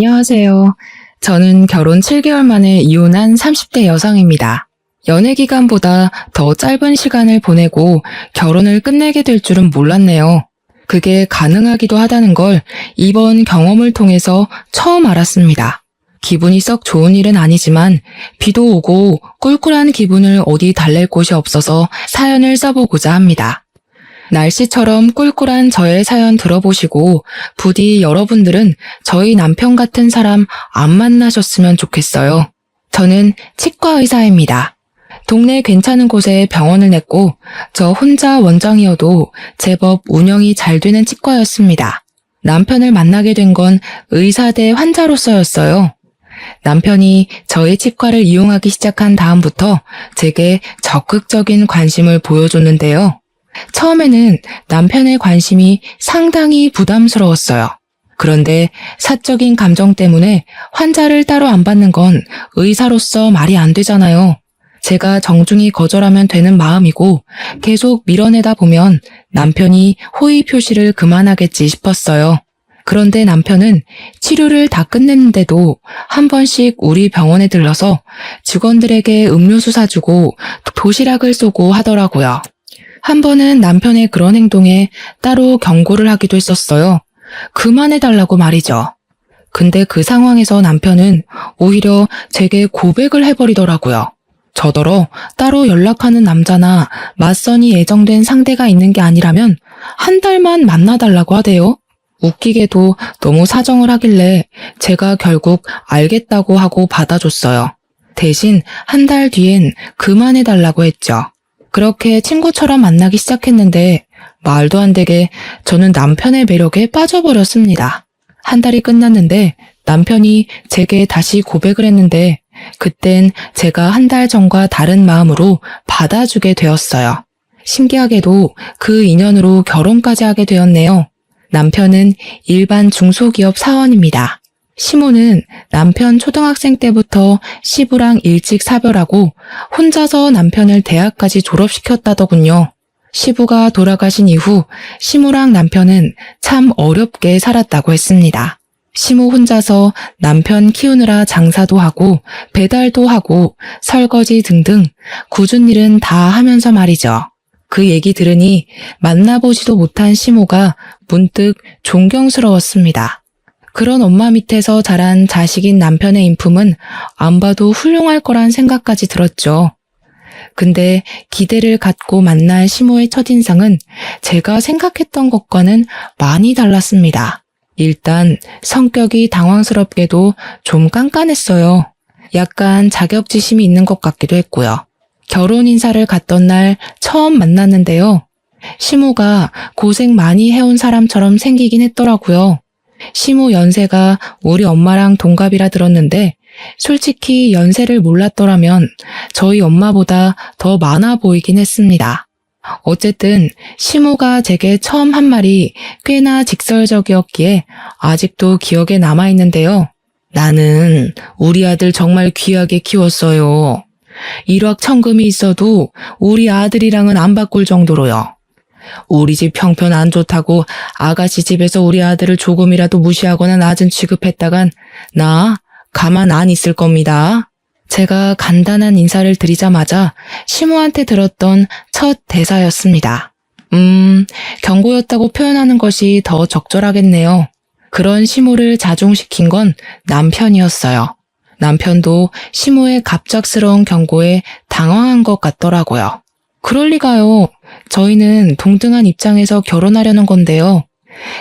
안녕하세요. 저는 결혼 7개월 만에 이혼한 30대 여성입니다. 연애 기간보다 더 짧은 시간을 보내고 결혼을 끝내게 될 줄은 몰랐네요. 그게 가능하기도 하다는 걸 이번 경험을 통해서 처음 알았습니다. 기분이 썩 좋은 일은 아니지만 비도 오고 꿀꿀한 기분을 어디 달랠 곳이 없어서 사연을 써보고자 합니다. 날씨처럼 꿀꿀한 저의 사연 들어보시고 부디 여러분들은 저희 남편 같은 사람 안 만나셨으면 좋겠어요. 저는 치과 의사입니다. 동네 괜찮은 곳에 병원을 냈고 저 혼자 원장이어도 제법 운영이 잘 되는 치과였습니다. 남편을 만나게 된 건 의사 대 환자로서였어요. 남편이 저의 치과를 이용하기 시작한 다음부터 제게 적극적인 관심을 보여줬는데요. 처음에는 남편의 관심이 상당히 부담스러웠어요. 그런데 사적인 감정 때문에 환자를 따로 안 받는 건 의사로서 말이 안 되잖아요. 제가 정중히 거절하면 되는 마음이고 계속 밀어내다 보면 남편이 호의 표시를 그만하겠지 싶었어요. 그런데 남편은 치료를 다 끝냈는데도 한 번씩 우리 병원에 들러서 직원들에게 음료수 사주고 도시락을 쏘고 하더라고요. 한 번은 남편의 그런 행동에 따로 경고를 하기도 했었어요. 그만해달라고 말이죠. 근데 그 상황에서 남편은 오히려 제게 고백을 해버리더라고요. 저더러 따로 연락하는 남자나 맞선이 예정된 상대가 있는 게 아니라면 한 달만 만나달라고 하대요. 웃기게도 너무 사정을 하길래 제가 결국 알겠다고 하고 받아줬어요. 대신 한 달 뒤엔 그만해달라고 했죠. 그렇게 친구처럼 만나기 시작했는데 말도 안 되게 저는 남편의 매력에 빠져버렸습니다. 한 달이 끝났는데 남편이 제게 다시 고백을 했는데 그땐 제가 한 달 전과 다른 마음으로 받아주게 되었어요. 신기하게도 그 인연으로 결혼까지 하게 되었네요. 남편은 일반 중소기업 사원입니다. 시모는 남편 초등학생 때부터 시부랑 일찍 사별하고 혼자서 남편을 대학까지 졸업시켰다더군요. 시부가 돌아가신 이후 시모랑 남편은 참 어렵게 살았다고 했습니다. 시모 혼자서 남편 키우느라 장사도 하고 배달도 하고 설거지 등등 굳은 일은 다 하면서 말이죠. 그 얘기 들으니 만나보지도 못한 시모가 문득 존경스러웠습니다. 그런 엄마 밑에서 자란 자식인 남편의 인품은 안 봐도 훌륭할 거란 생각까지 들었죠. 근데 기대를 갖고 만난 시모의 첫인상은 제가 생각했던 것과는 많이 달랐습니다. 일단 성격이 당황스럽게도 좀 깐깐했어요. 약간 자격지심이 있는 것 같기도 했고요. 결혼 인사를 갔던 날 처음 만났는데요. 시모가 고생 많이 해온 사람처럼 생기긴 했더라고요. 시모 연세가 우리 엄마랑 동갑이라 들었는데 솔직히 연세를 몰랐더라면 저희 엄마보다 더 많아 보이긴 했습니다. 어쨌든 시모가 제게 처음 한 말이 꽤나 직설적이었기에 아직도 기억에 남아있는데요. 나는 우리 아들 정말 귀하게 키웠어요. 일확천금이 있어도 우리 아들이랑은 안 바꿀 정도로요. 우리 집 형편 안 좋다고 아가씨 집에서 우리 아들을 조금이라도 무시하거나 낮은 취급했다간 나 가만 안 있을 겁니다. 제가 간단한 인사를 드리자마자 시모한테 들었던 첫 대사였습니다. 경고였다고 표현하는 것이 더 적절하겠네요. 그런 시모를 자중시킨 건 남편이었어요. 남편도 시모의 갑작스러운 경고에 당황한 것 같더라고요. 그럴 리가요. 저희는 동등한 입장에서 결혼하려는 건데요.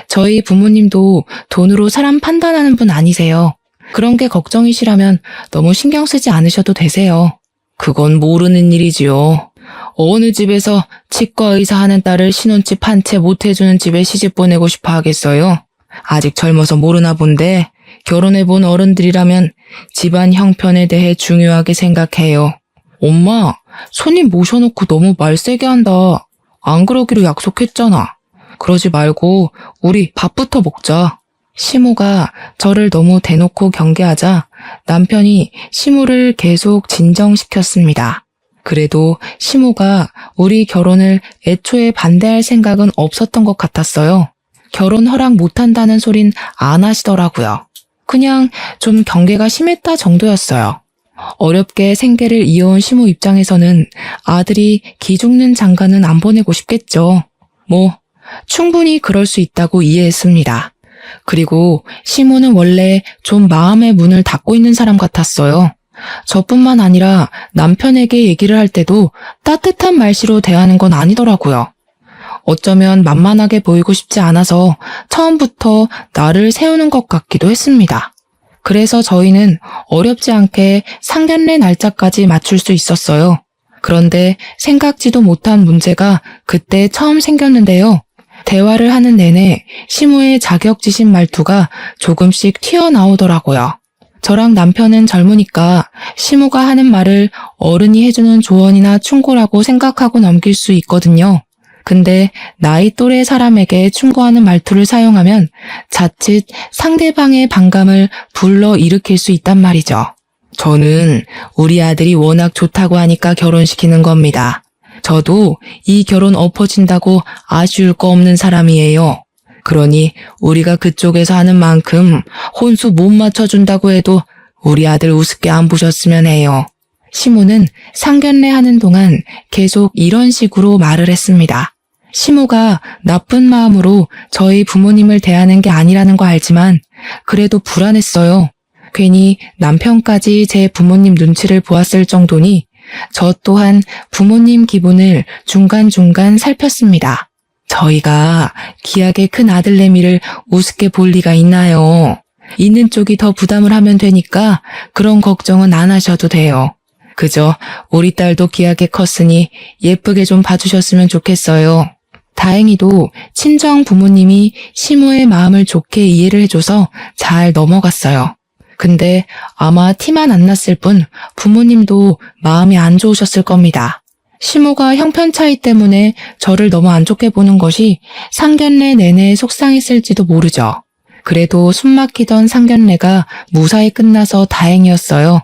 저희 부모님도 돈으로 사람 판단하는 분 아니세요. 그런 게 걱정이시라면 너무 신경 쓰지 않으셔도 되세요. 그건 모르는 일이지요. 어느 집에서 치과 의사 하는 딸을 신혼집 한 채 못 해주는 집에 시집 보내고 싶어 하겠어요? 아직 젊어서 모르나 본데 결혼해본 어른들이라면 집안 형편에 대해 중요하게 생각해요. 엄마, 손님 모셔놓고 너무 말 세게 한다. 안 그러기로 약속했잖아. 그러지 말고 우리 밥부터 먹자. 시모가 저를 너무 대놓고 경계하자 남편이 시모를 계속 진정시켰습니다. 그래도 시모가 우리 결혼을 애초에 반대할 생각은 없었던 것 같았어요. 결혼 허락 못한다는 소린 안 하시더라고요. 그냥 좀 경계가 심했다 정도였어요. 어렵게 생계를 이어온 시모 입장에서는 아들이 기죽는 장가는 안 보내고 싶겠죠. 충분히 그럴 수 있다고 이해했습니다. 그리고 시모는 원래 좀 마음의 문을 닫고 있는 사람 같았어요. 저뿐만 아니라 남편에게 얘기를 할 때도 따뜻한 말씨로 대하는 건 아니더라고요. 어쩌면 만만하게 보이고 싶지 않아서 처음부터 나를 세우는 것 같기도 했습니다. 그래서 저희는 어렵지 않게 상견례 날짜까지 맞출 수 있었어요. 그런데 생각지도 못한 문제가 그때 처음 생겼는데요. 대화를 하는 내내 시모의 자격지심 말투가 조금씩 튀어나오더라고요. 저랑 남편은 젊으니까 시모가 하는 말을 어른이 해주는 조언이나 충고라고 생각하고 넘길 수 있거든요. 근데 나이 또래 사람에게 충고하는 말투를 사용하면 자칫 상대방의 반감을 불러일으킬 수 있단 말이죠. 저는 우리 아들이 워낙 좋다고 하니까 결혼시키는 겁니다. 저도 이 결혼 엎어진다고 아쉬울 거 없는 사람이에요. 그러니 우리가 그쪽에서 하는 만큼 혼수 못 맞춰준다고 해도 우리 아들 우습게 안 보셨으면 해요. 시모는 상견례 하는 동안 계속 이런 식으로 말을 했습니다. 시모가 나쁜 마음으로 저희 부모님을 대하는 게 아니라는 거 알지만 그래도 불안했어요. 괜히 남편까지 제 부모님 눈치를 보았을 정도니 저 또한 부모님 기분을 중간중간 살폈습니다. 저희가 기하게 큰 아들내미를 우습게 볼 리가 있나요? 있는 쪽이 더 부담을 하면 되니까 그런 걱정은 안 하셔도 돼요. 그저 우리 딸도 기하게 컸으니 예쁘게 좀 봐주셨으면 좋겠어요. 다행히도 친정 부모님이 시모의 마음을 좋게 이해를 해줘서 잘 넘어갔어요. 근데 아마 티만 안 났을 뿐 부모님도 마음이 안 좋으셨을 겁니다. 시모가 형편 차이 때문에 저를 너무 안 좋게 보는 것이 상견례 내내 속상했을지도 모르죠. 그래도 숨막히던 상견례가 무사히 끝나서 다행이었어요.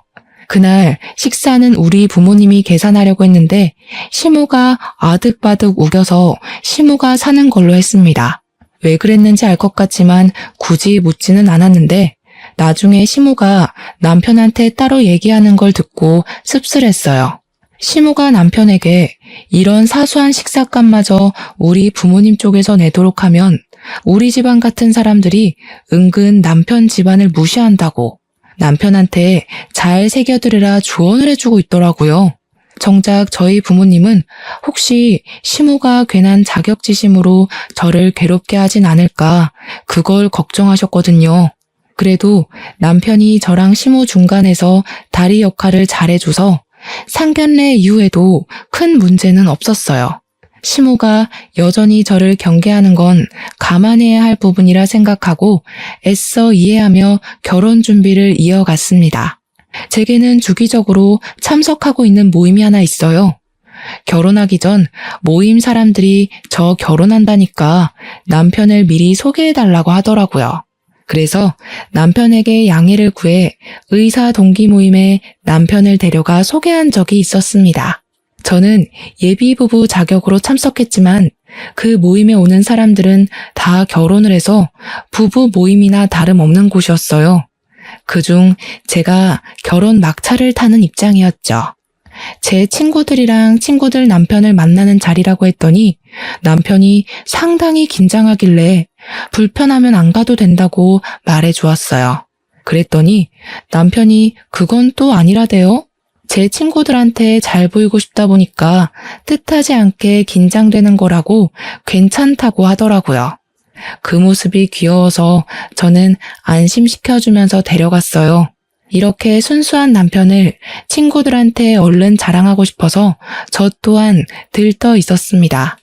그날 식사는 우리 부모님이 계산하려고 했는데 시모가 아득바득 우겨서 시모가 사는 걸로 했습니다. 왜 그랬는지 알 것 같지만 굳이 묻지는 않았는데 나중에 시모가 남편한테 따로 얘기하는 걸 듣고 씁쓸했어요. 시모가 남편에게 이런 사소한 식사값마저 우리 부모님 쪽에서 내도록 하면 우리 집안 같은 사람들이 은근 남편 집안을 무시한다고 남편한테 잘 새겨들으라 조언을 해주고 있더라고요. 정작 저희 부모님은 혹시 시모가 괜한 자격지심으로 저를 괴롭게 하진 않을까 그걸 걱정하셨거든요. 그래도 남편이 저랑 시모 중간에서 다리 역할을 잘해줘서 상견례 이후에도 큰 문제는 없었어요. 시모가 여전히 저를 경계하는 건 감안해야 할 부분이라 생각하고 애써 이해하며 결혼 준비를 이어갔습니다. 제게는 주기적으로 참석하고 있는 모임이 하나 있어요. 결혼하기 전 모임 사람들이 저 결혼한다니까 남편을 미리 소개해달라고 하더라고요. 그래서 남편에게 양해를 구해 의사 동기 모임에 남편을 데려가 소개한 적이 있었습니다. 저는 예비부부 자격으로 참석했지만 그 모임에 오는 사람들은 다 결혼을 해서 부부 모임이나 다름없는 곳이었어요. 그중 제가 결혼 막차를 타는 입장이었죠. 제 친구들이랑 친구들 남편을 만나는 자리라고 했더니 남편이 상당히 긴장하길래 불편하면 안 가도 된다고 말해 주었어요. 그랬더니 남편이 그건 또 아니라대요. 제 친구들한테 잘 보이고 싶다 보니까 뜻하지 않게 긴장되는 거라고 괜찮다고 하더라고요. 그 모습이 귀여워서 저는 안심시켜주면서 데려갔어요. 이렇게 순수한 남편을 친구들한테 얼른 자랑하고 싶어서 저 또한 들떠 있었습니다.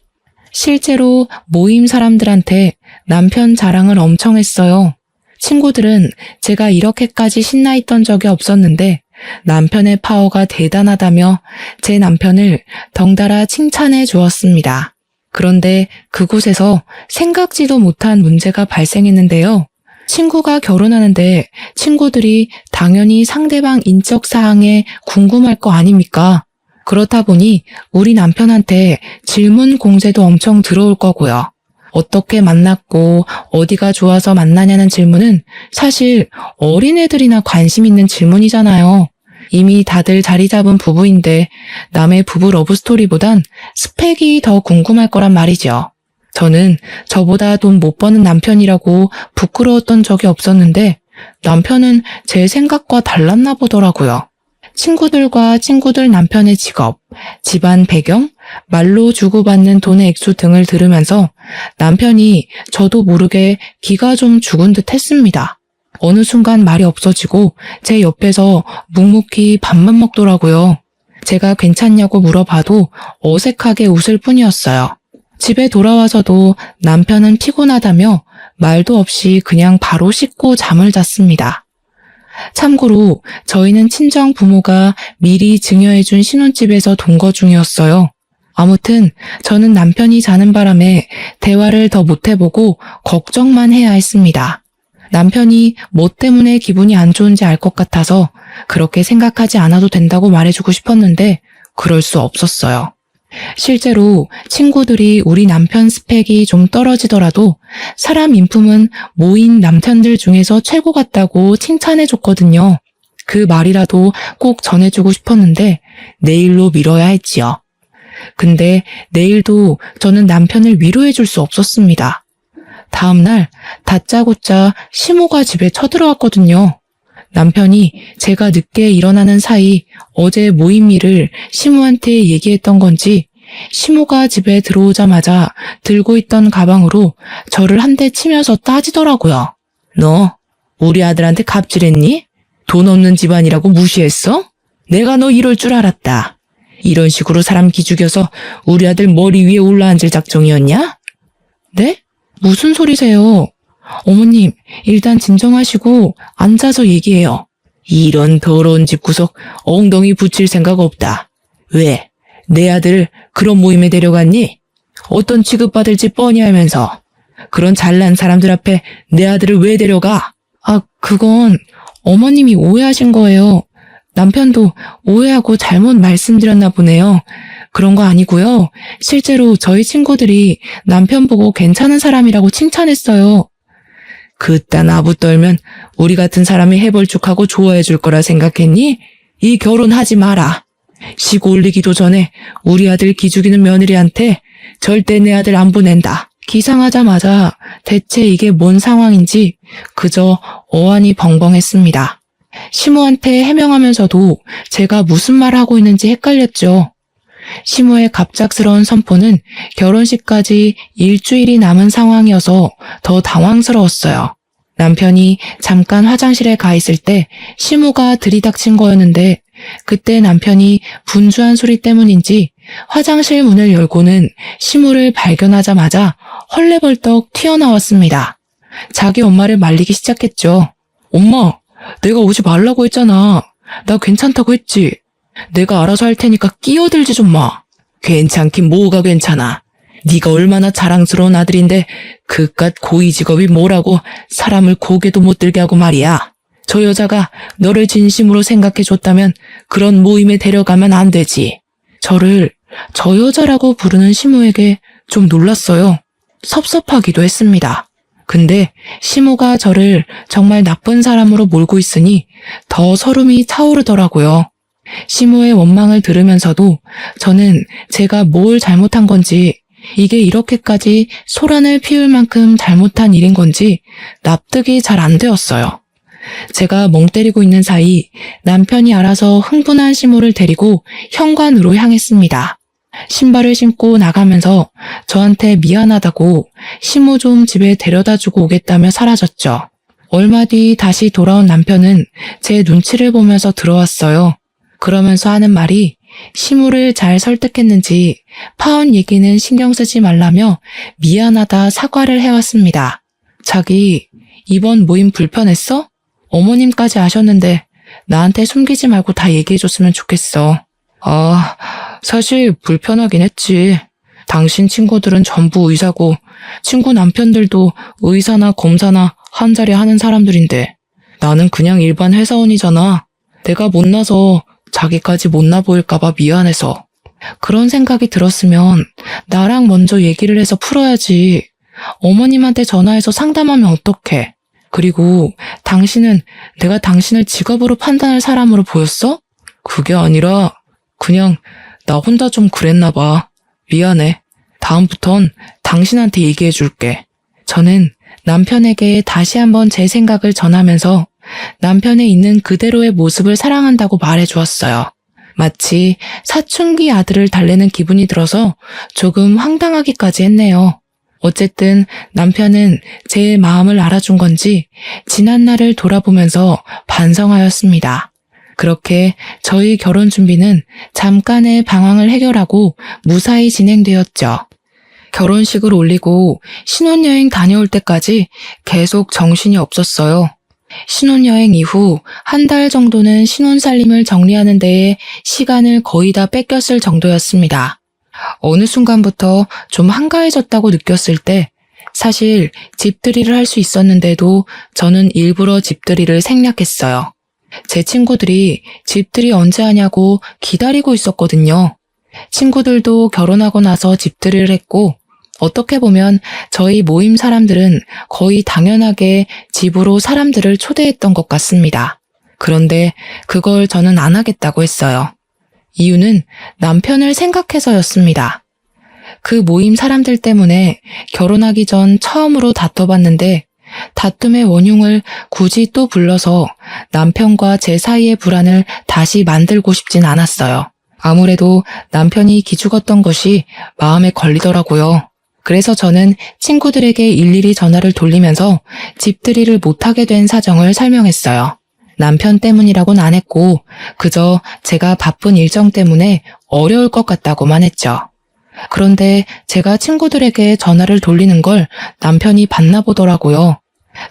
실제로 모임 사람들한테 남편 자랑을 엄청 했어요. 친구들은 제가 이렇게까지 신나 있던 적이 없었는데 남편의 파워가 대단하다며 제 남편을 덩달아 칭찬해 주었습니다. 그런데 그곳에서 생각지도 못한 문제가 발생했는데요. 친구가 결혼하는데 친구들이 당연히 상대방 인적 사항에 궁금할 거 아닙니까? 그렇다 보니 우리 남편한테 질문 공세도 엄청 들어올 거고요. 어떻게 만났고 어디가 좋아서 만나냐는 질문은 사실 어린애들이나 관심 있는 질문이잖아요. 이미 다들 자리 잡은 부부인데 남의 부부 러브스토리보단 스펙이 더 궁금할 거란 말이죠. 저는 저보다 돈 못 버는 남편이라고 부끄러웠던 적이 없었는데 남편은 제 생각과 달랐나 보더라고요. 친구들과 친구들 남편의 직업, 집안 배경, 말로 주고받는 돈의 액수 등을 들으면서 남편이 저도 모르게 기가 좀 죽은 듯 했습니다. 어느 순간 말이 없어지고 제 옆에서 묵묵히 밥만 먹더라고요. 제가 괜찮냐고 물어봐도 어색하게 웃을 뿐이었어요. 집에 돌아와서도 남편은 피곤하다며 말도 없이 그냥 바로 씻고 잠을 잤습니다. 참고로 저희는 친정 부모가 미리 증여해준 신혼집에서 동거 중이었어요. 아무튼 저는 남편이 자는 바람에 대화를 더 못해보고 걱정만 해야 했습니다. 남편이 뭐 때문에 기분이 안 좋은지 알 것 같아서 그렇게 생각하지 않아도 된다고 말해주고 싶었는데 그럴 수 없었어요. 실제로 친구들이 우리 남편 스펙이 좀 떨어지더라도 사람 인품은 모인 남편들 중에서 최고 같다고 칭찬해줬거든요. 그 말이라도 꼭 전해주고 싶었는데 내일로 미뤄야 했지요. 근데 내일도 저는 남편을 위로해줄 수 없었습니다. 다음날 다짜고짜 시모가 집에 쳐들어왔거든요. 남편이 제가 늦게 일어나는 사이 어제 모임 일을 시모한테 얘기했던 건지 시모가 집에 들어오자마자 들고 있던 가방으로 저를 한 대 치면서 따지더라고요. 너 우리 아들한테 갑질했니? 돈 없는 집안이라고 무시했어? 내가 너 이럴 줄 알았다. 이런 식으로 사람 기죽여서 우리 아들 머리 위에 올라앉을 작정이었냐? 네? 무슨 소리세요? 어머님, 일단 진정하시고 앉아서 얘기해요. 이런 더러운 집구석 엉덩이 붙일 생각 없다. 왜? 내 아들을 그런 모임에 데려갔니? 어떤 취급받을지 뻔히 알면서 그런 잘난 사람들 앞에 내 아들을 왜 데려가? 그건 어머님이 오해하신 거예요. 남편도 오해하고 잘못 말씀드렸나 보네요. 그런 거 아니고요. 실제로 저희 친구들이 남편 보고 괜찮은 사람이라고 칭찬했어요. 그딴 아부 떨면 우리 같은 사람이 해벌쭉하고 좋아해 줄 거라 생각했니? 이 결혼하지 마라. 시고 올리기도 전에 우리 아들 기죽이는 며느리한테 절대 내 아들 안 보낸다. 기상하자마자 대체 이게 뭔 상황인지 그저 어안이 벙벙했습니다. 시모한테 해명하면서도 제가 무슨 말을 하고 있는지 헷갈렸죠. 시모의 갑작스러운 선포는 결혼식까지 일주일이 남은 상황이어서 더 당황스러웠어요. 남편이 잠깐 화장실에 가 있을 때 시모가 들이닥친 거였는데 그때 남편이 분주한 소리 때문인지 화장실 문을 열고는 시모를 발견하자마자 헐레벌떡 튀어나왔습니다. 자기 엄마를 말리기 시작했죠. 엄마, 내가 오지 말라고 했잖아. 나 괜찮다고 했지. 내가 알아서 할 테니까 끼어들지 좀 마. 괜찮긴 뭐가 괜찮아. 네가 얼마나 자랑스러운 아들인데 그깟 고위 직업이 뭐라고 사람을 고개도 못 들게 하고 말이야. 저 여자가 너를 진심으로 생각해줬다면 그런 모임에 데려가면 안 되지. 저를 저 여자라고 부르는 시모에게 좀 놀랐어요. 섭섭하기도 했습니다. 근데 시모가 저를 정말 나쁜 사람으로 몰고 있으니 더 서름이 차오르더라고요. 시모의 원망을 들으면서도 저는 제가 뭘 잘못한 건지, 이게 이렇게까지 소란을 피울 만큼 잘못한 일인 건지 납득이 잘 안 되었어요. 제가 멍 때리고 있는 사이 남편이 알아서 흥분한 시모를 데리고 현관으로 향했습니다. 신발을 신고 나가면서 저한테 미안하다고 시모 좀 집에 데려다주고 오겠다며 사라졌죠. 얼마 뒤 다시 돌아온 남편은 제 눈치를 보면서 들어왔어요. 그러면서 하는 말이 시모를 잘 설득했는지 파혼 얘기는 신경 쓰지 말라며 미안하다 사과를 해왔습니다. 자기 이번 모임 불편했어? 어머님까지 아셨는데 나한테 숨기지 말고 다 얘기해줬으면 좋겠어. 사실 불편하긴 했지. 당신 친구들은 전부 의사고 친구 남편들도 의사나 검사나 한 자리 하는 사람들인데 나는 그냥 일반 회사원이잖아. 내가 못나서 자기까지 못나 보일까봐 미안해서. 그런 생각이 들었으면 나랑 먼저 얘기를 해서 풀어야지. 어머님한테 전화해서 상담하면 어떡해? 그리고 당신은 내가 당신을 직업으로 판단할 사람으로 보였어? 그게 아니라 그냥 나 혼자 좀 그랬나 봐. 미안해. 다음부턴 당신한테 얘기해 줄게. 저는 남편에게 다시 한번 제 생각을 전하면서 남편의 있는 그대로의 모습을 사랑한다고 말해 주었어요. 마치 사춘기 아들을 달래는 기분이 들어서 조금 황당하기까지 했네요. 어쨌든 남편은 제 마음을 알아준 건지 지난 날을 돌아보면서 반성하였습니다. 그렇게 저희 결혼 준비는 잠깐의 방황을 해결하고 무사히 진행되었죠. 결혼식을 올리고 신혼여행 다녀올 때까지 계속 정신이 없었어요. 신혼여행 이후 한 달 정도는 신혼살림을 정리하는 데에 시간을 거의 다 뺏겼을 정도였습니다. 어느 순간부터 좀 한가해졌다고 느꼈을 때 사실 집들이를 할 수 있었는데도 저는 일부러 집들이를 생략했어요. 제 친구들이 집들이 언제 하냐고 기다리고 있었거든요. 친구들도 결혼하고 나서 집들이를 했고 어떻게 보면 저희 모임 사람들은 거의 당연하게 집으로 사람들을 초대했던 것 같습니다. 그런데 그걸 저는 안 하겠다고 했어요. 이유는 남편을 생각해서였습니다. 그 모임 사람들 때문에 결혼하기 전 처음으로 다퉈봤는데 다툼의 원흉을 굳이 또 불러서 남편과 제 사이의 불안을 다시 만들고 싶진 않았어요. 아무래도 남편이 기죽었던 것이 마음에 걸리더라고요. 그래서 저는 친구들에게 일일이 전화를 돌리면서 집들이를 못하게 된 사정을 설명했어요. 남편 때문이라고는 안 했고 그저 제가 바쁜 일정 때문에 어려울 것 같다고만 했죠. 그런데 제가 친구들에게 전화를 돌리는 걸 남편이 봤나 보더라고요.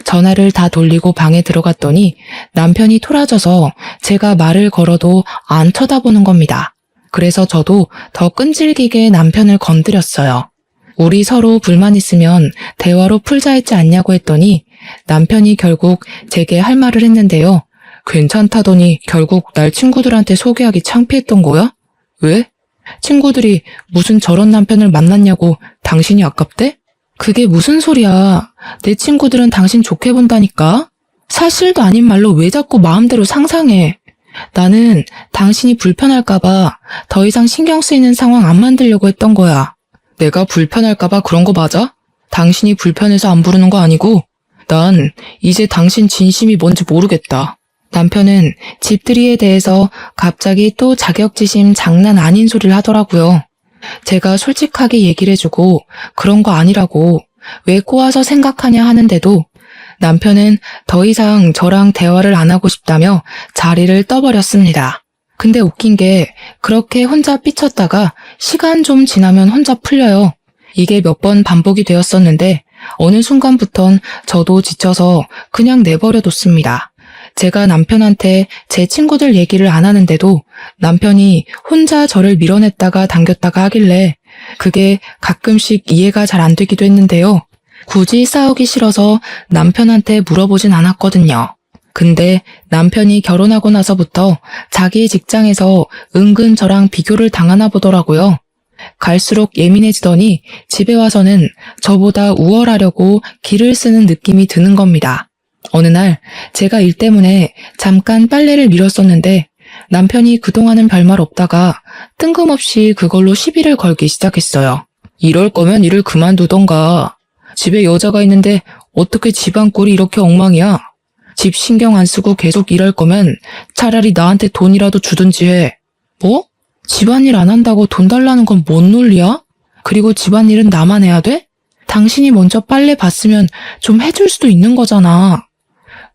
전화를 다 돌리고 방에 들어갔더니 남편이 토라져서 제가 말을 걸어도 안 쳐다보는 겁니다. 그래서 저도 더 끈질기게 남편을 건드렸어요. 우리 서로 불만 있으면 대화로 풀자 했지 않냐고 했더니 남편이 결국 제게 할 말을 했는데요. 괜찮다더니 결국 날 친구들한테 소개하기 창피했던 거야? 왜? 친구들이 무슨 저런 남편을 만났냐고 당신이 아깝대? 그게 무슨 소리야. 내 친구들은 당신 좋게 본다니까? 사실도 아닌 말로 왜 자꾸 마음대로 상상해. 나는 당신이 불편할까봐 더 이상 신경 쓰이는 상황 안 만들려고 했던 거야. 내가 불편할까봐 그런 거 맞아? 당신이 불편해서 안 부르는 거 아니고? 난 이제 당신 진심이 뭔지 모르겠다. 남편은 집들이에 대해서 갑자기 또 자격지심 장난 아닌 소리를 하더라고요. 제가 솔직하게 얘기를 해주고 그런 거 아니라고 왜 꼬아서 생각하냐 하는데도 남편은 더 이상 저랑 대화를 안 하고 싶다며 자리를 떠버렸습니다. 근데 웃긴 게 그렇게 혼자 삐쳤다가 시간 좀 지나면 혼자 풀려요. 이게 몇 번 반복이 되었었는데 어느 순간부턴 저도 지쳐서 그냥 내버려뒀습니다. 제가 남편한테 제 친구들 얘기를 안 하는데도 남편이 혼자 저를 밀어냈다가 당겼다가 하길래 그게 가끔씩 이해가 잘 안 되기도 했는데요. 굳이 싸우기 싫어서 남편한테 물어보진 않았거든요. 근데 남편이 결혼하고 나서부터 자기 직장에서 은근 저랑 비교를 당하나 보더라고요. 갈수록 예민해지더니 집에 와서는 저보다 우월하려고 기를 쓰는 느낌이 드는 겁니다. 어느 날 제가 일 때문에 잠깐 빨래를 밀었었는데 남편이 그동안은 별말 없다가 뜬금없이 그걸로 시비를 걸기 시작했어요. 이럴 거면 일을 그만두던가. 집에 여자가 있는데 어떻게 집안 꼴이 이렇게 엉망이야? 집 신경 안 쓰고 계속 일할 거면 차라리 나한테 돈이라도 주든지 해. 뭐? 집안일 안 한다고 돈 달라는 건 뭔 논리야? 그리고 집안일은 나만 해야 돼? 당신이 먼저 빨래 봤으면 좀 해줄 수도 있는 거잖아.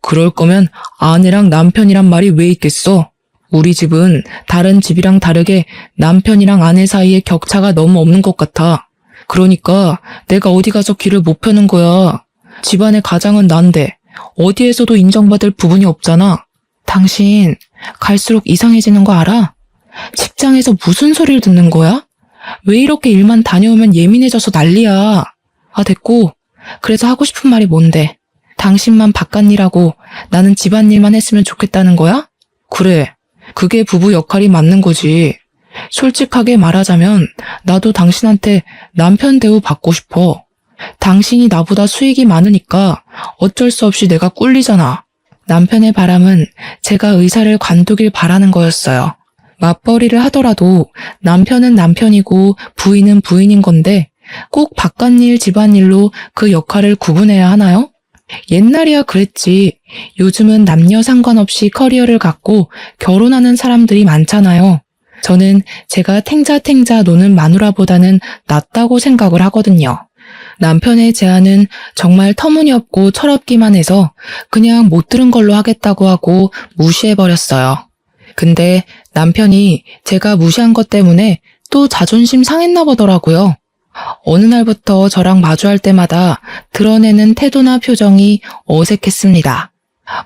그럴 거면 아내랑 남편이란 말이 왜 있겠어? 우리 집은 다른 집이랑 다르게 남편이랑 아내 사이에 격차가 너무 없는 것 같아. 그러니까 내가 어디 가서 귀를 못 펴는 거야. 집안의 가장은 난데 어디에서도 인정받을 부분이 없잖아. 당신 갈수록 이상해지는 거 알아? 직장에서 무슨 소리를 듣는 거야? 왜 이렇게 일만 다녀오면 예민해져서 난리야. 아, 됐고. 그래서 하고 싶은 말이 뭔데? 당신만 바깥일하고 나는 집안일만 했으면 좋겠다는 거야? 그래. 그게 부부 역할이 맞는 거지. 솔직하게 말하자면 나도 당신한테 남편 대우 받고 싶어. 당신이 나보다 수익이 많으니까 어쩔 수 없이 내가 꿀리잖아. 남편의 바람은 제가 의사를 관두길 바라는 거였어요. 맞벌이를 하더라도 남편은 남편이고 부인은 부인인 건데 꼭 바깥일 집안일로 그 역할을 구분해야 하나요? 옛날이야 그랬지. 요즘은 남녀 상관없이 커리어를 갖고 결혼하는 사람들이 많잖아요. 저는 제가 탱자탱자 노는 마누라보다는 낫다고 생각을 하거든요. 남편의 제안은 정말 터무니없고 철없기만 해서 그냥 못 들은 걸로 하겠다고 하고 무시해버렸어요. 근데 남편이 제가 무시한 것 때문에 또 자존심 상했나 보더라고요. 어느 날부터 저랑 마주할 때마다 드러내는 태도나 표정이 어색했습니다.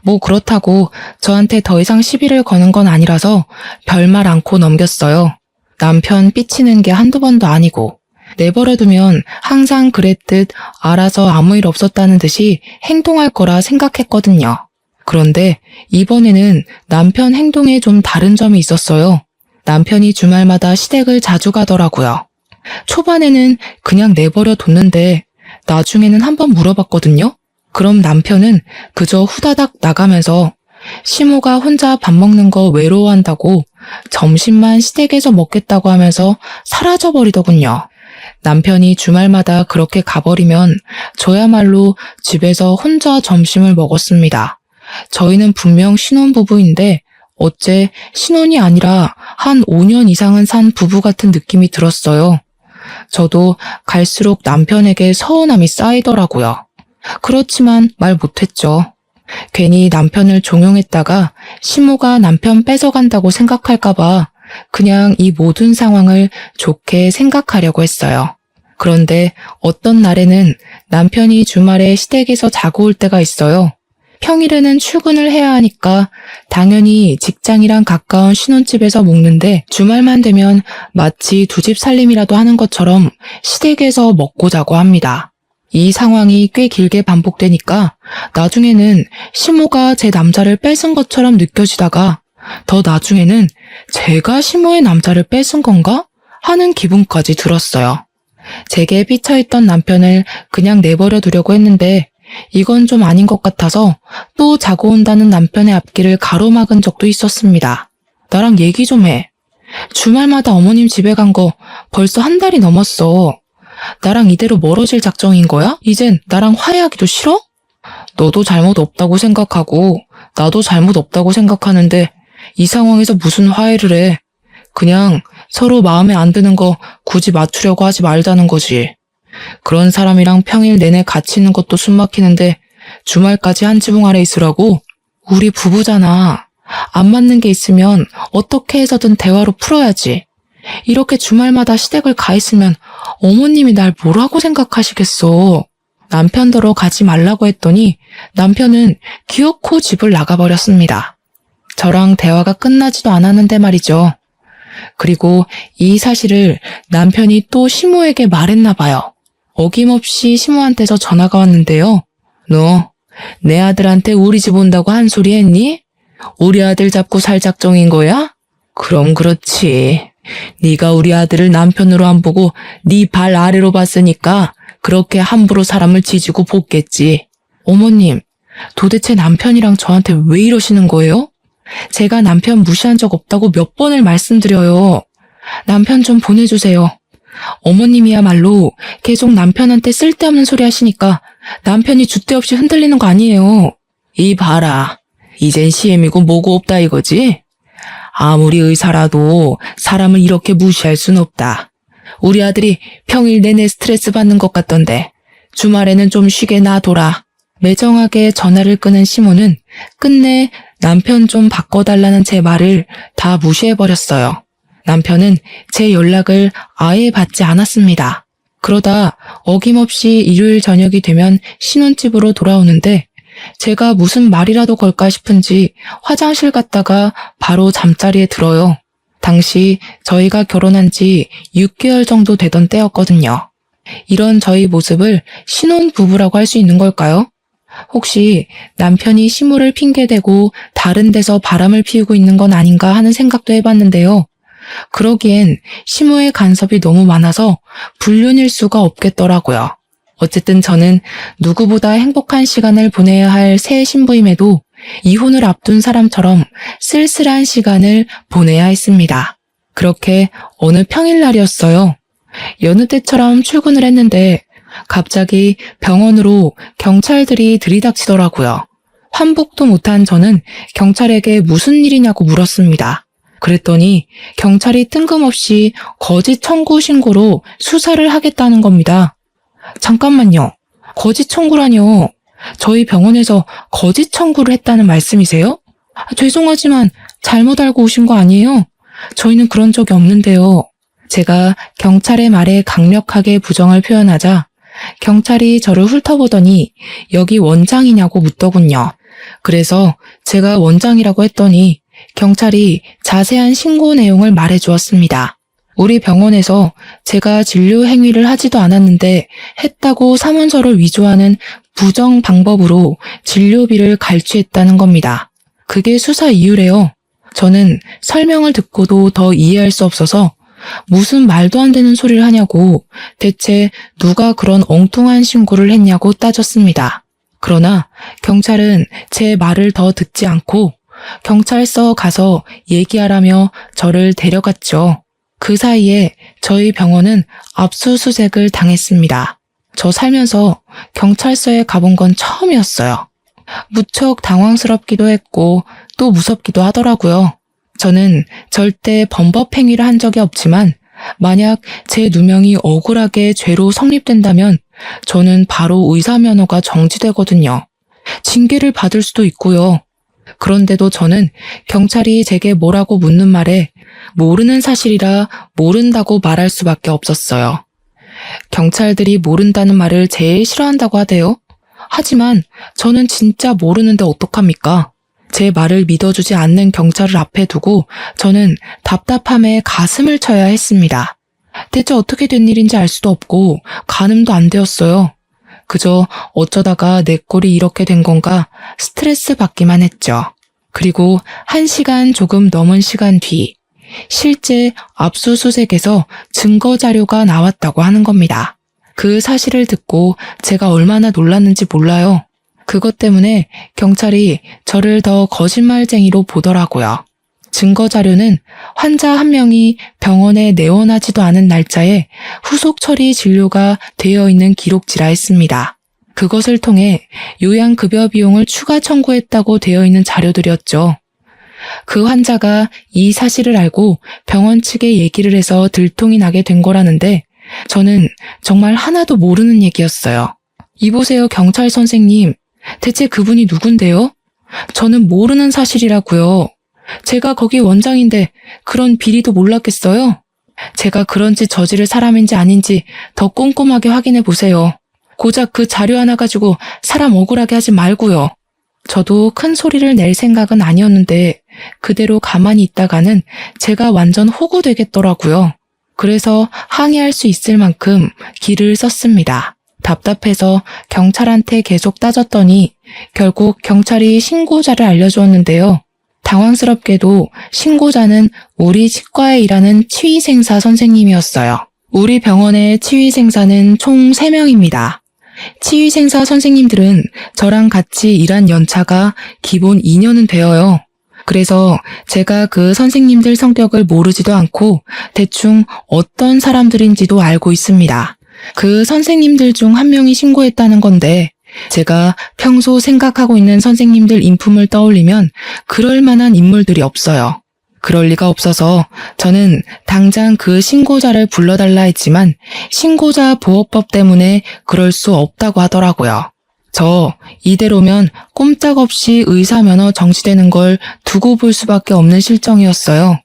뭐 그렇다고 저한테 더 이상 시비를 거는 건 아니라서 별말 않고 넘겼어요. 남편 삐치는 게 한두 번도 아니고 내버려두면 항상 그랬듯 알아서 아무 일 없었다는 듯이 행동할 거라 생각했거든요. 그런데 이번에는 남편 행동에 좀 다른 점이 있었어요. 남편이 주말마다 시댁을 자주 가더라고요. 초반에는 그냥 내버려 뒀는데 나중에는 한번 물어봤거든요. 그럼 남편은 그저 후다닥 나가면서 시모가 혼자 밥 먹는 거 외로워한다고 점심만 시댁에서 먹겠다고 하면서 사라져버리더군요. 남편이 주말마다 그렇게 가버리면 저야말로 집에서 혼자 점심을 먹었습니다. 저희는 분명 신혼부부인데 어째 신혼이 아니라 한 5년 이상은 산 부부 같은 느낌이 들었어요. 저도 갈수록 남편에게 서운함이 쌓이더라고요. 그렇지만 말 못했죠. 괜히 남편을 종용했다가 시모가 남편 뺏어간다고 생각할까봐 그냥 이 모든 상황을 좋게 생각하려고 했어요. 그런데 어떤 날에는 남편이 주말에 시댁에서 자고 올 때가 있어요. 평일에는 출근을 해야 하니까 당연히 직장이랑 가까운 신혼집에서 먹는데 주말만 되면 마치 두 집 살림이라도 하는 것처럼 시댁에서 먹고 자고 합니다. 이 상황이 꽤 길게 반복되니까 나중에는 시모가 제 남자를 뺏은 것처럼 느껴지다가 더 나중에는 제가 시모의 남자를 뺏은 건가? 하는 기분까지 들었어요. 제게 삐쳐있던 남편을 그냥 내버려 두려고 했는데 이건 좀 아닌 것 같아서 또 자고 온다는 남편의 앞길을 가로막은 적도 있었습니다. 나랑 얘기 좀 해. 주말마다 어머님 집에 간 거 벌써 한 달이 넘었어. 나랑 이대로 멀어질 작정인 거야? 이젠 나랑 화해하기도 싫어? 너도 잘못 없다고 생각하고 나도 잘못 없다고 생각하는데 이 상황에서 무슨 화해를 해. 그냥 서로 마음에 안 드는 거 굳이 맞추려고 하지 말자는 거지. 그런 사람이랑 평일 내내 같이 있는 것도 숨 막히는데 주말까지 한 지붕 아래 있으라고? 우리 부부잖아. 안 맞는 게 있으면 어떻게 해서든 대화로 풀어야지. 이렇게 주말마다 시댁을 가 있으면 어머님이 날 뭐라고 생각하시겠어. 남편더러 가지 말라고 했더니 남편은 기어코 집을 나가버렸습니다. 저랑 대화가 끝나지도 않았는데 말이죠. 그리고 이 사실을 남편이 또 시모에게 말했나 봐요. 어김없이 시모한테서 전화가 왔는데요. 너 내 아들한테 우리 집 온다고 한 소리 했니? 우리 아들 잡고 살 작정인 거야? 그럼 그렇지. 네가 우리 아들을 남편으로 안 보고 네 발 아래로 봤으니까 그렇게 함부로 사람을 지지고 볶겠지. 어머님, 도대체 남편이랑 저한테 왜 이러시는 거예요? 제가 남편 무시한 적 없다고 몇 번을 말씀드려요. 남편 좀 보내주세요. 어머님이야말로 계속 남편한테 쓸데없는 소리 하시니까 남편이 줏대 없이 흔들리는 거 아니에요. 이 봐라. 이젠 시엠이고 뭐고 없다 이거지? 아무리 의사라도 사람을 이렇게 무시할 순 없다. 우리 아들이 평일 내내 스트레스 받는 것 같던데 주말에는 좀 쉬게 놔둬라. 매정하게 전화를 끄는 시모는 끝내 남편 좀 바꿔달라는 제 말을 다 무시해버렸어요. 남편은 제 연락을 아예 받지 않았습니다. 그러다 어김없이 일요일 저녁이 되면 신혼집으로 돌아오는데 제가 무슨 말이라도 걸까 싶은지 화장실 갔다가 바로 잠자리에 들어요. 당시 저희가 결혼한 지 6개월 정도 되던 때였거든요. 이런 저희 모습을 신혼부부라고 할 수 있는 걸까요? 혹시 남편이 시모를 핑계대고 다른 데서 바람을 피우고 있는 건 아닌가 하는 생각도 해봤는데요. 그러기엔 시모의 간섭이 너무 많아서 불륜일 수가 없겠더라고요. 어쨌든 저는 누구보다 행복한 시간을 보내야 할 새 신부임에도 이혼을 앞둔 사람처럼 쓸쓸한 시간을 보내야 했습니다. 그렇게 어느 평일날이었어요. 여느 때처럼 출근을 했는데 갑자기 병원으로 경찰들이 들이닥치더라고요. 환복도 못한 저는 경찰에게 무슨 일이냐고 물었습니다. 그랬더니 경찰이 뜬금없이 거짓 청구 신고로 수사를 하겠다는 겁니다. 잠깐만요. 거짓 청구라뇨. 저희 병원에서 거짓 청구를 했다는 말씀이세요? 죄송하지만 잘못 알고 오신 거 아니에요? 저희는 그런 적이 없는데요. 제가 경찰의 말에 강력하게 부정을 표현하자 경찰이 저를 훑어보더니 여기 원장이냐고 묻더군요. 그래서 제가 원장이라고 했더니 경찰이 자세한 신고 내용을 말해주었습니다. 우리 병원에서 제가 진료 행위를 하지도 않았는데 했다고 사문서를 위조하는 부정 방법으로 진료비를 갈취했다는 겁니다. 그게 수사 이유래요. 저는 설명을 듣고도 더 이해할 수 없어서 무슨 말도 안 되는 소리를 하냐고 대체 누가 그런 엉뚱한 신고를 했냐고 따졌습니다. 그러나 경찰은 제 말을 더 듣지 않고 경찰서 가서 얘기하라며 저를 데려갔죠. 그 사이에 저희 병원은 압수수색을 당했습니다. 저 살면서 경찰서에 가본 건 처음이었어요. 무척 당황스럽기도 했고 또 무섭기도 하더라고요. 저는 절대 범법 행위를 한 적이 없지만 만약 제 누명이 억울하게 죄로 성립된다면 저는 바로 의사 면허가 정지되거든요. 징계를 받을 수도 있고요. 그런데도 저는 경찰이 제게 뭐라고 묻는 말에 모르는 사실이라 모른다고 말할 수밖에 없었어요. 경찰들이 모른다는 말을 제일 싫어한다고 하대요. 하지만 저는 진짜 모르는데 어떡합니까? 제 말을 믿어주지 않는 경찰을 앞에 두고 저는 답답함에 가슴을 쳐야 했습니다. 대체 어떻게 된 일인지 알 수도 없고 가늠도 안 되었어요. 그저 어쩌다가 내 꼴이 이렇게 된 건가 스트레스 받기만 했죠. 그리고 1시간 조금 넘은 시간 뒤 실제 압수수색에서 증거 자료가 나왔다고 하는 겁니다. 그 사실을 듣고 제가 얼마나 놀랐는지 몰라요. 그것 때문에 경찰이 저를 더 거짓말쟁이로 보더라고요. 증거 자료는 환자 한 명이 병원에 내원하지도 않은 날짜에 후속 처리 진료가 되어 있는 기록지라 했습니다. 그것을 통해 요양급여 비용을 추가 청구했다고 되어 있는 자료들이었죠. 그 환자가 이 사실을 알고 병원 측에 얘기를 해서 들통이 나게 된 거라는데 저는 정말 하나도 모르는 얘기였어요. 이보세요, 경찰 선생님. 대체 그분이 누군데요? 저는 모르는 사실이라고요. 제가 거기 원장인데 그런 비리도 몰랐겠어요? 제가 그런 짓 저지를 사람인지 아닌지 더 꼼꼼하게 확인해 보세요. 고작 그 자료 하나 가지고 사람 억울하게 하지 말고요. 저도 큰 소리를 낼 생각은 아니었는데 그대로 가만히 있다가는 제가 완전 호구되겠더라고요. 그래서 항의할 수 있을 만큼 기를 썼습니다. 답답해서 경찰한테 계속 따졌더니 결국 경찰이 신고자를 알려주었는데요. 당황스럽게도 신고자는 우리 치과에 일하는 치위생사 선생님이었어요. 우리 병원의 치위생사는 총 3명입니다. 치위생사 선생님들은 저랑 같이 일한 연차가 기본 2년은 되어요. 그래서 제가 그 선생님들 성격을 모르지도 않고 대충 어떤 사람들인지도 알고 있습니다. 그 선생님들 중 한 명이 신고했다는 건데 제가 평소 생각하고 있는 선생님들 인품을 떠올리면 그럴 만한 인물들이 없어요. 그럴 리가 없어서 저는 당장 그 신고자를 불러달라 했지만 신고자 보호법 때문에 그럴 수 없다고 하더라고요. 저 이대로면 꼼짝없이 의사 면허 정지되는 걸 두고 볼 수밖에 없는 실정이었어요.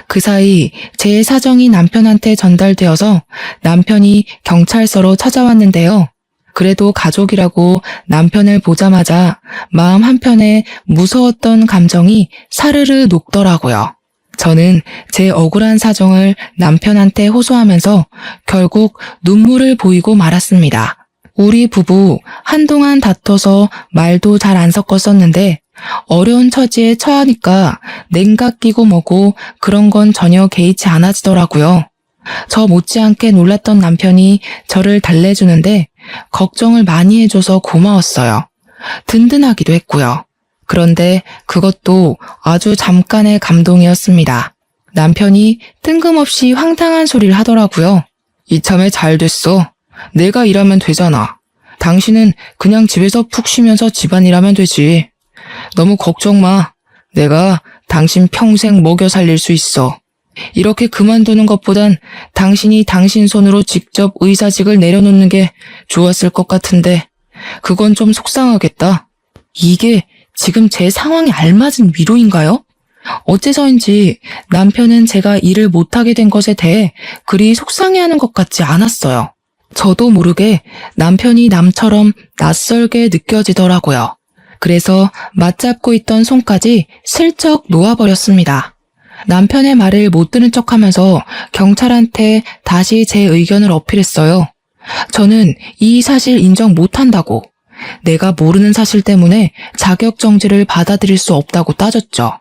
그 사이 제 사정이 남편한테 전달되어서 남편이 경찰서로 찾아왔는데요. 그래도 가족이라고 남편을 보자마자 마음 한편에 무서웠던 감정이 사르르 녹더라고요. 저는 제 억울한 사정을 남편한테 호소하면서 결국 눈물을 보이고 말았습니다. 우리 부부 한동안 다퉈서 말도 잘 안 섞었었는데 어려운 처지에 처하니까 냉각 끼고 뭐고 그런 건 전혀 개의치 않아지더라고요. 저 못지않게 놀랐던 남편이 저를 달래주는데 걱정을 많이 해줘서 고마웠어요. 든든하기도 했고요. 그런데 그것도 아주 잠깐의 감동이었습니다. 남편이 뜬금없이 황당한 소리를 하더라고요. 이참에 잘 됐어. 내가 일하면 되잖아. 당신은 그냥 집에서 푹 쉬면서 집안일 하면 되지. 너무 걱정 마. 내가 당신 평생 먹여 살릴 수 있어. 이렇게 그만두는 것보단 당신이 당신 손으로 직접 의사직을 내려놓는 게 좋았을 것 같은데 그건 좀 속상하겠다. 이게 지금 제 상황에 알맞은 위로인가요? 어째서인지 남편은 제가 일을 못하게 된 것에 대해 그리 속상해하는 것 같지 않았어요. 저도 모르게 남편이 남처럼 낯설게 느껴지더라고요. 그래서 맞잡고 있던 손까지 슬쩍 놓아버렸습니다. 남편의 말을 못 들은 척하면서 경찰한테 다시 제 의견을 어필했어요. 저는 이 사실 인정 못한다고. 내가 모르는 사실 때문에 자격정지를 받아들일 수 없다고 따졌죠.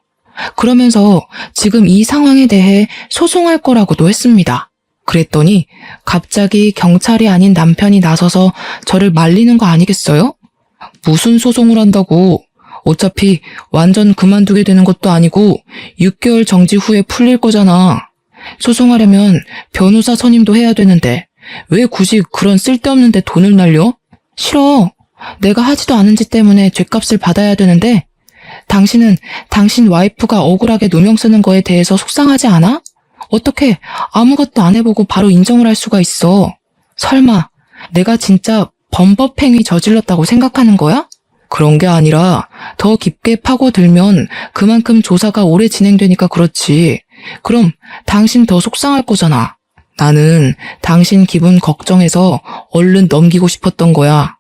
그러면서 지금 이 상황에 대해 소송할 거라고도 했습니다. 그랬더니 갑자기 경찰이 아닌 남편이 나서서 저를 말리는 거 아니겠어요? 무슨 소송을 한다고. 어차피 완전 그만두게 되는 것도 아니고 6개월 정지 후에 풀릴 거잖아. 소송하려면 변호사 선임도 해야 되는데 왜 굳이 그런 쓸데없는 데 돈을 날려? 싫어. 내가 하지도 않은 짓 때문에 죗값을 받아야 되는데 당신은 당신 와이프가 억울하게 누명 쓰는 거에 대해서 속상하지 않아? 어떻게 아무것도 안 해보고 바로 인정을 할 수가 있어? 설마 내가 진짜 범법행위 저질렀다고 생각하는 거야? 그런 게 아니라 더 깊게 파고들면 그만큼 조사가 오래 진행되니까 그렇지. 그럼 당신 더 속상할 거잖아. 나는 당신 기분 걱정해서 얼른 넘기고 싶었던 거야.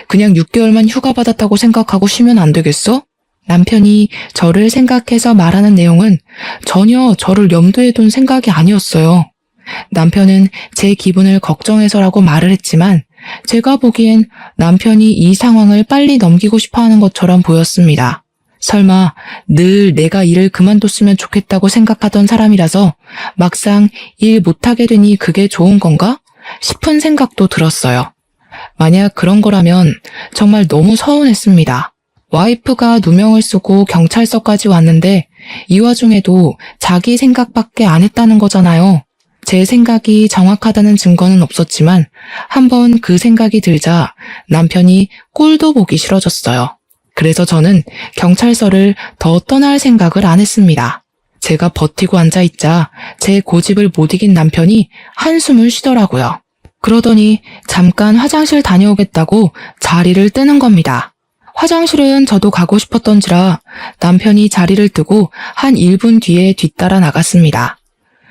그냥 6개월만 휴가 받았다고 생각하고 쉬면 안 되겠어? 남편이 저를 생각해서 말하는 내용은 전혀 저를 염두에 둔 생각이 아니었어요. 남편은 제 기분을 걱정해서라고 말을 했지만 제가 보기엔 남편이 이 상황을 빨리 넘기고 싶어 하는 것처럼 보였습니다. 설마 늘 내가 일을 그만뒀으면 좋겠다고 생각하던 사람이라서 막상 일 못하게 되니 그게 좋은 건가? 싶은 생각도 들었어요. 만약 그런 거라면 정말 너무 서운했습니다. 와이프가 누명을 쓰고 경찰서까지 왔는데 이 와중에도 자기 생각밖에 안 했다는 거잖아요. 제 생각이 정확하다는 증거는 없었지만 한번 그 생각이 들자 남편이 꼴도 보기 싫어졌어요. 그래서 저는 경찰서를 더 떠날 생각을 안 했습니다. 제가 버티고 앉아있자 제 고집을 못 이긴 남편이 한숨을 쉬더라고요. 그러더니 잠깐 화장실 다녀오겠다고 자리를 뜨는 겁니다. 화장실은 저도 가고 싶었던지라 남편이 자리를 뜨고 한 1분 뒤에 뒤따라 나갔습니다.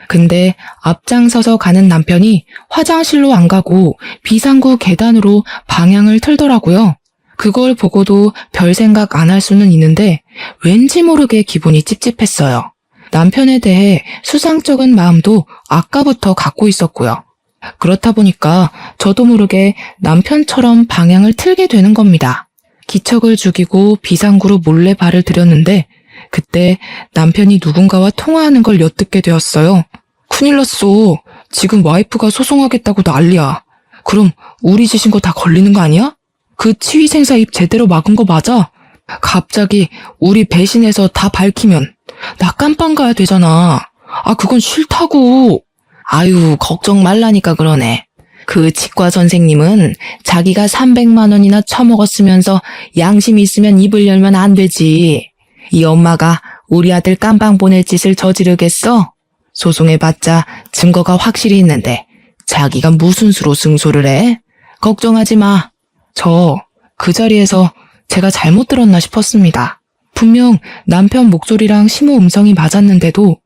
근데 앞장서서 가는 남편이 화장실로 안 가고 비상구 계단으로 방향을 틀더라고요. 그걸 보고도 별 생각 안 할 수는 있는데 왠지 모르게 기분이 찝찝했어요. 남편에 대해 수상쩍은 마음도 아까부터 갖고 있었고요. 그렇다 보니까 저도 모르게 남편처럼 방향을 틀게 되는 겁니다. 기척을 죽이고 비상구로 몰래 발을 들였는데 그때 남편이 누군가와 통화하는 걸 엿듣게 되었어요. 큰일 났어. 지금 와이프가 소송하겠다고 난리야. 그럼 우리 짓인 거 다 걸리는 거 아니야? 그 치위생사 입 제대로 막은 거 맞아? 갑자기 우리 배신해서 다 밝히면 나 깜빵 가야 되잖아. 아, 그건 싫다고. 아유, 걱정 말라니까 그러네. 그 치과 선생님은 자기가 300만 원이나 처먹었으면서 양심 있으면 입을 열면 안 되지. 이 엄마가 우리 아들 깜빵 보낼 짓을 저지르겠어? 소송해봤자 증거가 확실히 있는데 자기가 무슨 수로 승소를 해? 걱정하지 마. 저 그 자리에서 제가 잘못 들었나 싶었습니다. 분명 남편 목소리랑 심호 음성이 맞았는데도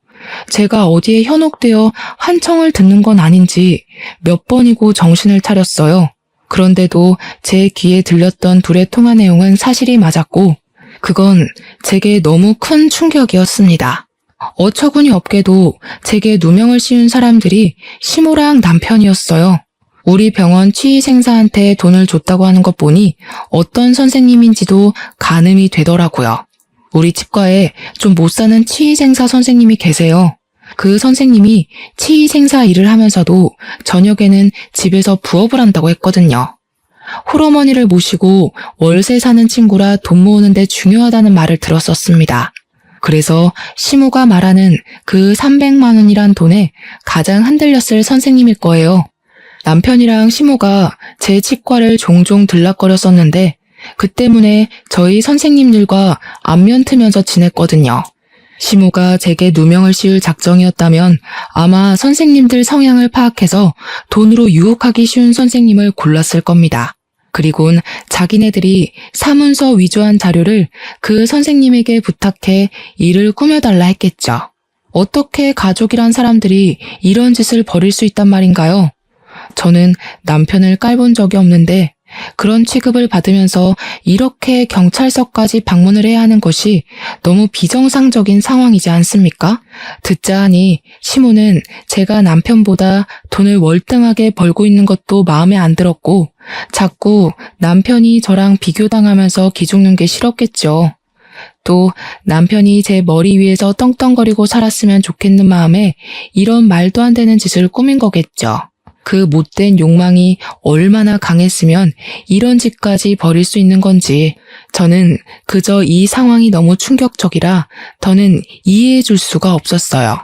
제가 어디에 현혹되어 환청을 듣는 건 아닌지 몇 번이고 정신을 차렸어요. 그런데도 제 귀에 들렸던 둘의 통화 내용은 사실이 맞았고 그건 제게 너무 큰 충격이었습니다. 어처구니 없게도 제게 누명을 씌운 사람들이 심호랑 남편이었어요. 우리 병원 치의생사한테 돈을 줬다고 하는 것 보니 어떤 선생님인지도 가늠이 되더라고요. 우리 치과에 좀 못 사는 치의생사 선생님이 계세요. 그 선생님이 치의생사 일을 하면서도 저녁에는 집에서 부업을 한다고 했거든요. 홀어머니를 모시고 월세 사는 친구라 돈 모으는데 중요하다는 말을 들었었습니다. 그래서 시모가 말하는 그 300만 원이란 돈에 가장 흔들렸을 선생님일 거예요. 남편이랑 시모가 제 치과를 종종 들락거렸었는데 그 때문에 저희 선생님들과 안면 트면서 지냈거든요. 시모가 제게 누명을 씌울 작정이었다면 아마 선생님들 성향을 파악해서 돈으로 유혹하기 쉬운 선생님을 골랐을 겁니다. 그리곤 자기네들이 사문서 위조한 자료를 그 선생님에게 부탁해 일을 꾸며달라 했겠죠. 어떻게 가족이란 사람들이 이런 짓을 벌일 수 있단 말인가요? 저는 남편을 깔본 적이 없는데 그런 취급을 받으면서 이렇게 경찰서까지 방문을 해야 하는 것이 너무 비정상적인 상황이지 않습니까? 듣자 하니 시모는 제가 남편보다 돈을 월등하게 벌고 있는 것도 마음에 안 들었고 자꾸 남편이 저랑 비교당하면서 기죽는 게 싫었겠죠. 또 남편이 제 머리 위에서 떵떵거리고 살았으면 좋겠는 마음에 이런 말도 안 되는 짓을 꾸민 거겠죠. 그 못된 욕망이 얼마나 강했으면 이런 짓까지 벌일 수 있는 건지 저는 그저 이 상황이 너무 충격적이라 더는 이해해 줄 수가 없었어요.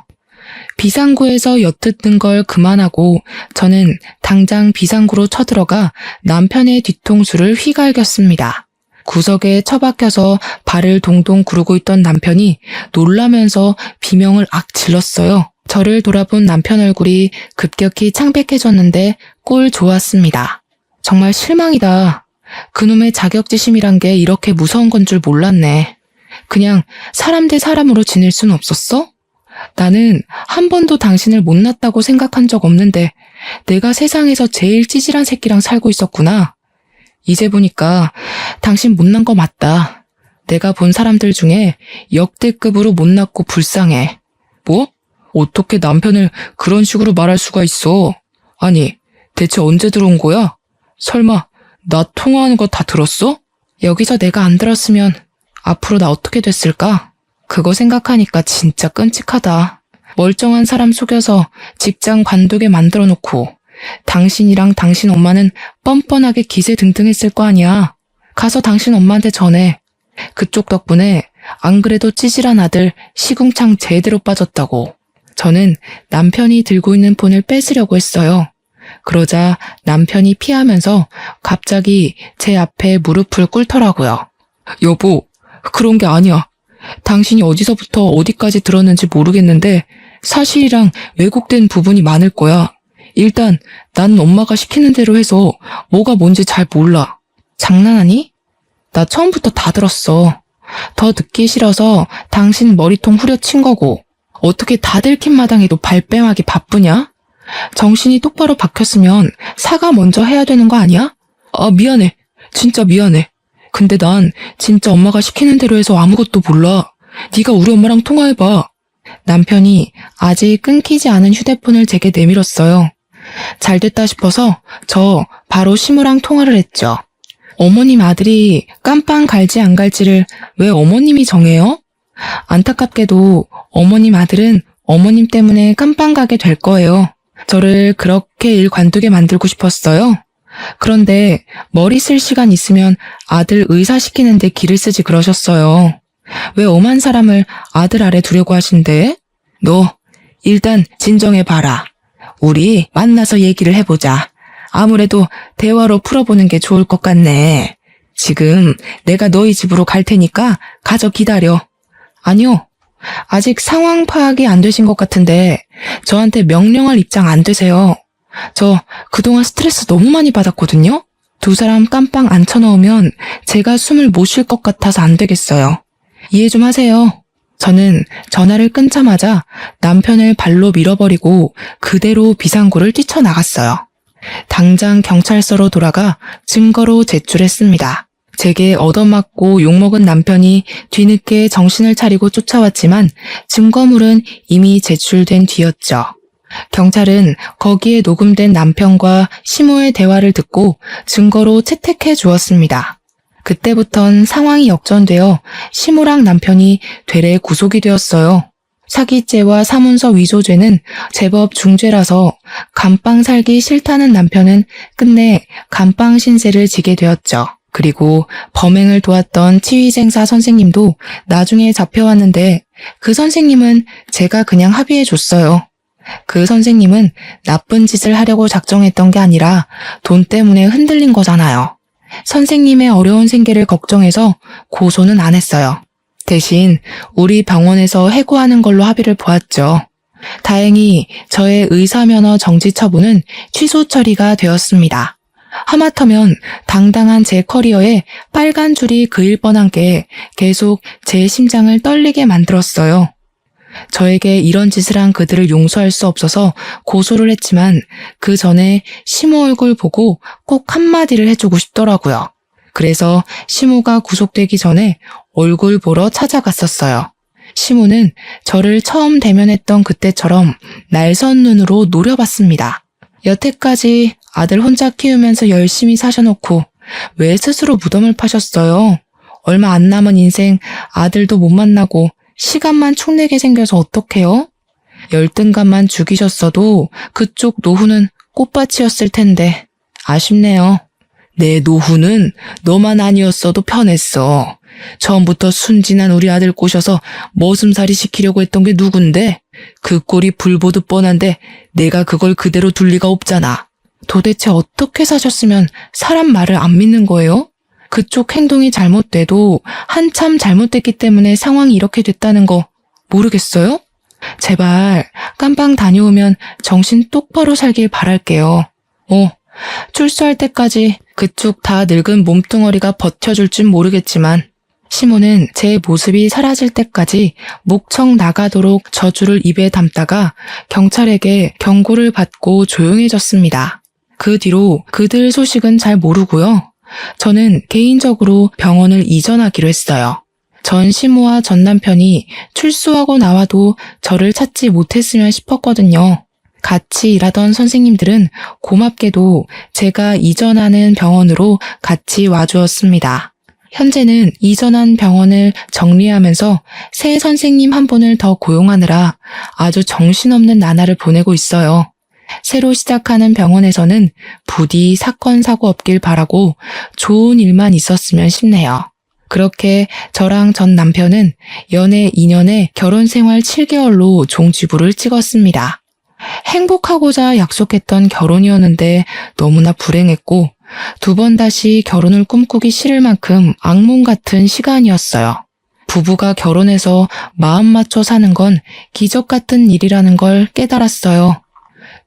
비상구에서 엿듣는 걸 그만하고 저는 당장 비상구로 쳐들어가 남편의 뒤통수를 휘갈겼습니다. 구석에 처박혀서 발을 동동 구르고 있던 남편이 놀라면서 비명을 악 질렀어요. 저를 돌아본 남편 얼굴이 급격히 창백해졌는데 꼴 좋았습니다. 정말 실망이다. 그놈의 자격지심이란 게 이렇게 무서운 건 줄 몰랐네. 그냥 사람 대 사람으로 지낼 순 없었어? 나는 한 번도 당신을 못났다고 생각한 적 없는데 내가 세상에서 제일 찌질한 새끼랑 살고 있었구나. 이제 보니까 당신 못난 거 맞다. 내가 본 사람들 중에 역대급으로 못났고 불쌍해. 뭐? 어떻게 남편을 그런 식으로 말할 수가 있어? 아니, 대체 언제 들어온 거야? 설마 나 통화하는 거 다 들었어? 여기서 내가 안 들었으면 앞으로 나 어떻게 됐을까? 그거 생각하니까 진짜 끔찍하다. 멀쩡한 사람 속여서 직장 관두게 만들어 놓고 당신이랑 당신 엄마는 뻔뻔하게 기세등등했을 거 아니야. 가서 당신 엄마한테 전해. 그쪽 덕분에 안 그래도 찌질한 아들 시궁창 제대로 빠졌다고. 저는 남편이 들고 있는 폰을 뺏으려고 했어요. 그러자 남편이 피하면서 갑자기 제 앞에 무릎을 꿇더라고요. 여보, 그런 게 아니야. 당신이 어디서부터 어디까지 들었는지 모르겠는데 사실이랑 왜곡된 부분이 많을 거야. 일단 나는 엄마가 시키는 대로 해서 뭐가 뭔지 잘 몰라. 장난하니? 나 처음부터 다 들었어. 더 듣기 싫어서 당신 머리통 후려친 거고. 어떻게 다 들킨 마당에도 발뺌하기 바쁘냐? 정신이 똑바로 박혔으면 사과 먼저 해야 되는 거 아니야? 아, 미안해. 진짜 미안해. 근데 난 진짜 엄마가 시키는 대로 해서 아무것도 몰라. 네가 우리 엄마랑 통화해봐. 남편이 아직 끊기지 않은 휴대폰을 제게 내밀었어요. 잘됐다 싶어서 저 바로 시무랑 통화를 했죠. 어머님 아들이 깜빵 갈지 안 갈지를 왜 어머님이 정해요? 안타깝게도 어머님 아들은 어머님 때문에 깜빵 가게 될 거예요. 저를 그렇게 일 관두게 만들고 싶었어요. 그런데 머리 쓸 시간 있으면 아들 의사시키는데 기를 쓰지 그러셨어요. 왜 엄한 사람을 아들 아래 두려고 하신대? 너 일단 진정해봐라. 우리 만나서 얘기를 해보자. 아무래도 대화로 풀어보는 게 좋을 것 같네. 지금 내가 너희 집으로 갈 테니까 가서 기다려. 아니요. 아직 상황 파악이 안 되신 것 같은데 저한테 명령할 입장 안 되세요. 저 그동안 스트레스 너무 많이 받았거든요. 두 사람 깜빵 앉혀놓으면 제가 숨을 못 쉴 것 같아서 안 되겠어요. 이해 좀 하세요. 저는 전화를 끊자마자 남편을 발로 밀어버리고 그대로 비상구를 뛰쳐나갔어요. 당장 경찰서로 돌아가 증거로 제출했습니다. 제게 얻어맞고 욕먹은 남편이 뒤늦게 정신을 차리고 쫓아왔지만 증거물은 이미 제출된 뒤였죠. 경찰은 거기에 녹음된 남편과 시모의 대화를 듣고 증거로 채택해 주었습니다. 그때부턴 상황이 역전되어 시모랑 남편이 되레 구속이 되었어요. 사기죄와 사문서 위조죄는 제법 중죄라서 감방 살기 싫다는 남편은 끝내 감방 신세를 지게 되었죠. 그리고 범행을 도왔던 치위생사 선생님도 나중에 잡혀왔는데 그 선생님은 제가 그냥 합의해줬어요. 그 선생님은 나쁜 짓을 하려고 작정했던 게 아니라 돈 때문에 흔들린 거잖아요. 선생님의 어려운 생계를 걱정해서 고소는 안 했어요. 대신 우리 병원에서 해고하는 걸로 합의를 보았죠. 다행히 저의 의사면허 정지 처분은 취소 처리가 되었습니다. 하마터면 당당한 제 커리어에 빨간 줄이 그일 뻔한 게 계속 제 심장을 떨리게 만들었어요. 저에게 이런 짓을 한 그들을 용서할 수 없어서 고소를 했지만 그 전에 시모 얼굴 보고 꼭 한마디를 해주고 싶더라고요. 그래서 시모가 구속되기 전에 얼굴 보러 찾아갔었어요. 시모는 저를 처음 대면했던 그때처럼 날선 눈으로 노려봤습니다. 여태까지 아들 혼자 키우면서 열심히 사셔놓고 왜 스스로 무덤을 파셨어요? 얼마 안 남은 인생 아들도 못 만나고 시간만 축내게 생겨서 어떡해요? 열등감만 죽이셨어도 그쪽 노후는 꽃밭이었을 텐데 아쉽네요. 내 노후는 너만 아니었어도 편했어. 처음부터 순진한 우리 아들 꼬셔서 머슴살이 시키려고 했던 게 누군데? 그 꼴이 불보듯 뻔한데 내가 그걸 그대로 둘 리가 없잖아. 도대체 어떻게 사셨으면 사람 말을 안 믿는 거예요? 그쪽 행동이 잘못돼도 한참 잘못됐기 때문에 상황이 이렇게 됐다는 거 모르겠어요? 제발 깜빵 다녀오면 정신 똑바로 살길 바랄게요. 출소할 때까지 그쪽 다 늙은 몸뚱어리가 버텨줄 줄 모르겠지만 시모는 제 모습이 사라질 때까지 목청 나가도록 저주를 입에 담다가 경찰에게 경고를 받고 조용해졌습니다. 그 뒤로 그들 소식은 잘 모르고요. 저는 개인적으로 병원을 이전하기로 했어요. 전 시모와 전 남편이 출소하고 나와도 저를 찾지 못했으면 싶었거든요. 같이 일하던 선생님들은 고맙게도 제가 이전하는 병원으로 같이 와주었습니다. 현재는 이전한 병원을 정리하면서 새 선생님 한 분을 더 고용하느라 아주 정신없는 나날을 보내고 있어요. 새로 시작하는 병원에서는 부디 사건 사고 없길 바라고 좋은 일만 있었으면 싶네요. 그렇게 저랑 전 남편은 연애 2년에 결혼 생활 7개월로 종지부를 찍었습니다. 행복하고자 약속했던 결혼이었는데 너무나 불행했고 2번 다시 결혼을 꿈꾸기 싫을 만큼 악몽 같은 시간이었어요. 부부가 결혼해서 마음 맞춰 사는 건 기적 같은 일이라는 걸 깨달았어요.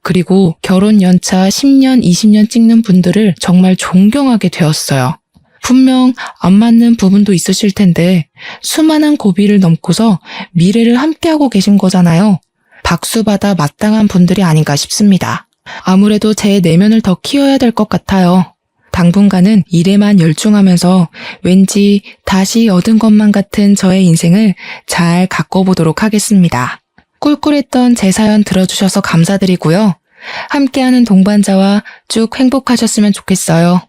그리고 결혼 연차 10년, 20년 찍는 분들을 정말 존경하게 되었어요. 분명 안 맞는 부분도 있으실 텐데 수많은 고비를 넘고서 미래를 함께하고 계신 거잖아요. 박수받아 마땅한 분들이 아닌가 싶습니다. 아무래도 제 내면을 더 키워야 될 것 같아요. 당분간은 일에만 열중하면서 왠지 다시 얻은 것만 같은 저의 인생을 잘 가꿔보도록 하겠습니다. 꿀꿀했던 제 사연 들어주셔서 감사드리고요. 함께하는 동반자와 쭉 행복하셨으면 좋겠어요.